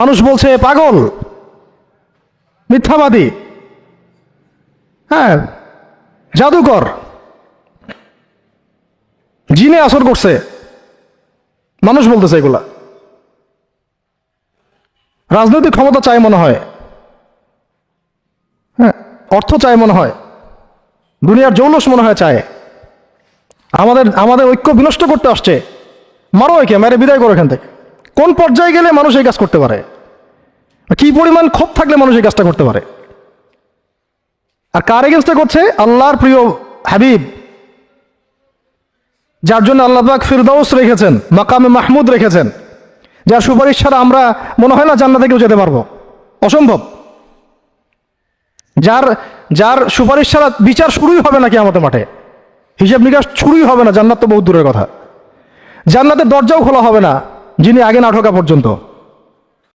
মানুষ বলছে পাগল, মিথ্যাবাদী, হ্যাঁ, জাদুকর, জিনে আসর করছে, মানুষ বলতেছে এগুলা। রাজনৈতিক ক্ষমতা চাই মনে হয়, হ্যাঁ, অর্থ চাই মনে হয়, দুনিয়ার জৌলস মনে হয় চায়, আমাদের ঐক্য বিনষ্ট করতে আসছে। মারো একে, মেরে বিদায় করো এখান থেকে। কোন পর্যায়ে গেলে মানুষ এই কাজ করতে পারে? কি পরিমাণ ক্ষোভ থাকলে মানুষ এই কাজটা করতে পারে? আর কার এগেনস্টে করছে? আল্লাহর প্রিয় হাবিব, যার জন্য আল্লাহ পাক ফিরদাউস রেখেছেন, মাকামে মাহমুদ রেখেছেন, যার সুপারিশ ছাড়া আমরা মনে হয় না জান্নাতে কেউ যেতে পারবো, অসম্ভব। যার সুপারিশ ছাড়া বিচার শুরুই হবে না কিয়ামতের মাঠে, হিসাব নিকাশ শুরুই হবে না, জান্নাত তো বহুত দূরের কথা। জান্নাতের দরজাও খোলা হবে না যিনি আগে না ঢোকা পর্যন্ত।